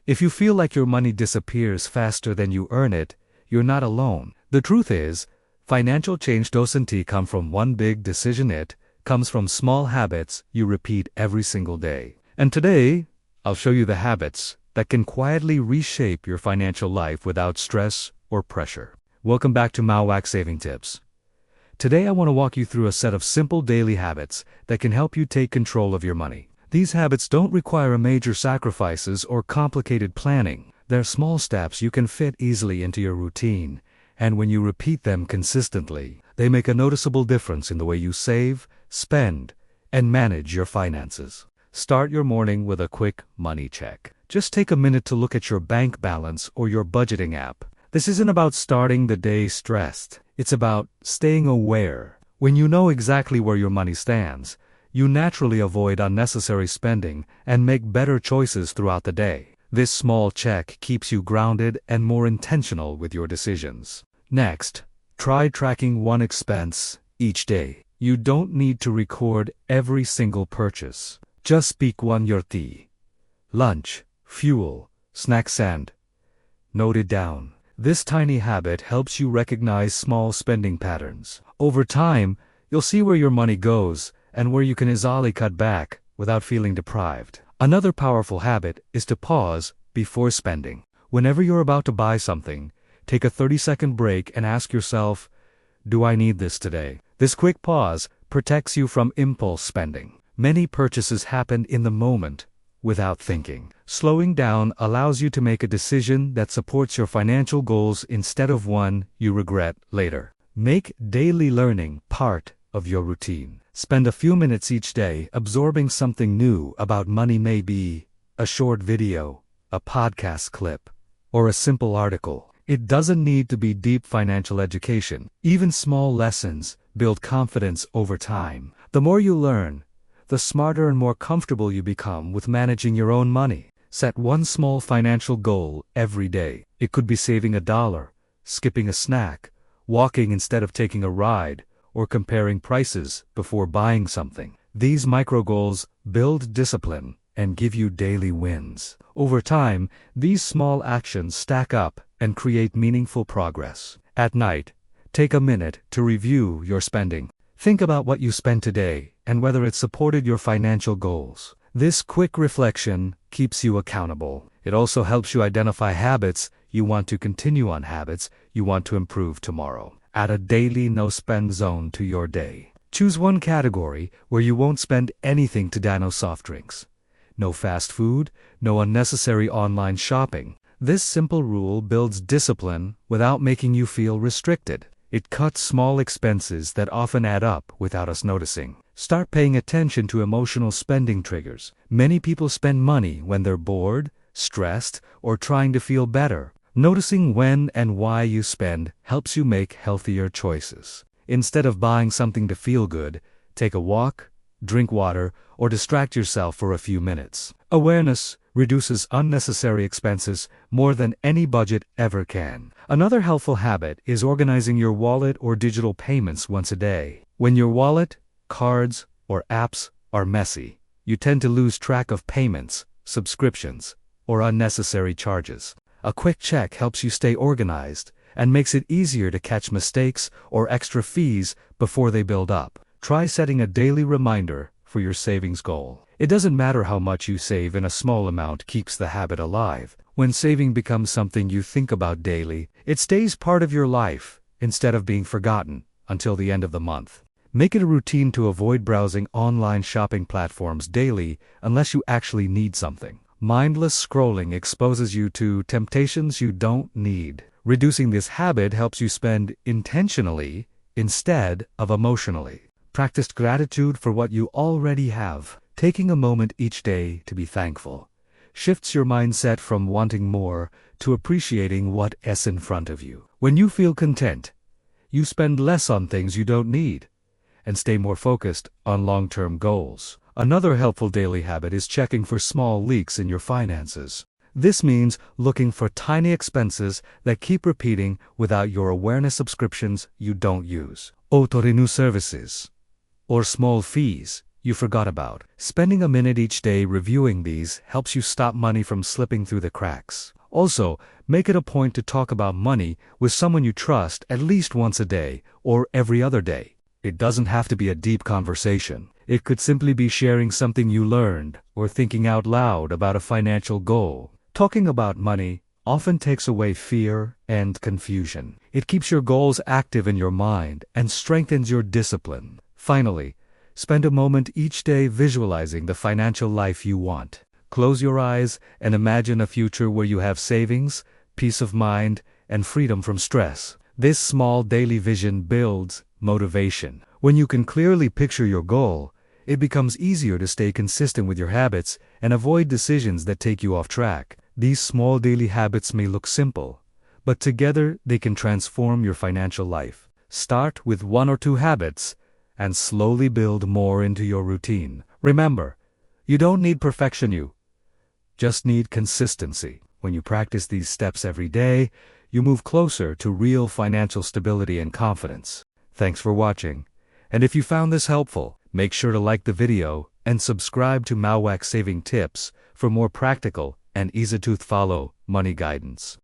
If you feel like your money disappears faster than you earn it, you're not alone. The truth is, financial change doesn't come from one big decision, it comes from small habits you repeat every single day. And today, I'll show you the habits that can quietly reshape your financial life without stress or pressure. Welcome back to Mauuak Saving Tips. Today I want to walk you through a set of simple daily habits that can help you take control of your money. These habits don't require major sacrifices or complicated planning. They're small steps you can fit easily into your routine, and when you repeat them consistently, they make a noticeable difference in the way you save, spend, and manage your finances. Start your morning with a quick money check. Just take a minute to look at your bank balance or your budgeting app. This isn't about starting the day stressed. It's about staying aware. When you know exactly where your money stands, you naturally avoid unnecessary spending and make better choices throughout the day. This small check keeps you grounded and more intentional with your decisions. Next, try tracking one expense each day. You don't need to record every single purchase. Just pick one: your tea, lunch, fuel, snacks, and note it down. This tiny habit helps you recognize small spending patterns. Over time, you'll see where your money goes and where you can easily cut back without feeling deprived. Another powerful habit is to pause before spending. Whenever you're about to buy something, take a 30-second break and ask yourself, do I need this today? This quick pause protects you from impulse spending. Many purchases happen in the moment without thinking. Slowing down allows you to make a decision that supports your financial goals instead of one you regret later. Make daily learning part of your routine. Spend a few minutes each day absorbing something new about money. Maybe a short video, a podcast clip, or a simple article. It doesn't need to be deep financial education. Even small lessons build confidence over time. The more you learn, the smarter and more comfortable you become with managing your own money. Set one small financial goal every day. It could be saving $1, skipping a snack, walking instead of taking a ride, or comparing prices before buying something. These micro goals build discipline and give you daily wins. Over time, these small actions stack up and create meaningful progress. At night, take a minute to review your spending. Think about what you spent today and whether it supported your financial goals. This quick reflection keeps you accountable. It also helps you identify habits you want to continue on, habits you want to improve tomorrow. Add a daily no-spend zone to your day. Choose one category where you won't spend anything today. No soft drinks, no fast food, no unnecessary online shopping. This simple rule builds discipline without making you feel restricted. It cuts small expenses that often add up without us noticing. Start paying attention to emotional spending triggers. Many people spend money when they're bored, stressed, or trying to feel better. Noticing when and why you spend helps you make healthier choices. Instead of buying something to feel good, take a walk, drink water, or distract yourself for a few minutes. Awareness reduces unnecessary expenses more than any budget ever can. Another helpful habit is organizing your wallet or digital payments once a day. When your wallet, cards, or apps are messy, you tend to lose track of payments, subscriptions, or unnecessary charges. A quick check helps you stay organized and makes it easier to catch mistakes or extra fees before they build up. Try setting a daily reminder for your savings goal. It doesn't matter how much you save, and a small amount keeps the habit alive. When saving becomes something you think about daily, it stays part of your life instead of being forgotten until the end of the month. Make it a routine to avoid browsing online shopping platforms daily unless you actually need something. Mindless scrolling exposes you to temptations you don't need. Reducing this habit helps you spend intentionally instead of emotionally. Practice gratitude for what you already have. Taking a moment each day to be thankful shifts your mindset from wanting more to appreciating what is in front of you. When you feel content, you spend less on things you don't need and stay more focused on long-term goals. Another helpful daily habit is checking for small leaks in your finances. This means looking for tiny expenses that keep repeating without your awareness: subscriptions you don't use, auto-renew services, or small fees you forgot about. Spending a minute each day reviewing these helps you stop money from slipping through the cracks. Also, make it a point to talk about money with someone you trust at least once a day or every other day. It doesn't have to be a deep conversation. It could simply be sharing something you learned or thinking out loud about a financial goal. Talking about money often takes away fear and confusion. It keeps your goals active in your mind and strengthens your discipline. Finally, spend a moment each day visualizing the financial life you want. Close your eyes and imagine a future where you have savings, peace of mind, and freedom from stress. This small daily vision builds motivation. When you can clearly picture your goal, it becomes easier to stay consistent with your habits and avoid decisions that take you off track. These small daily habits may look simple, but together they can transform your financial life. Start with 1 or 2 habits and slowly build more into your routine. Remember, you don't need perfection, you just need consistency. When you practice these steps every day, you move closer to real financial stability and confidence. Thanks for watching. And if you found this helpful, make sure to like the video and subscribe to Mauuak Saving Tips for more practical and easy-to-follow money guidance.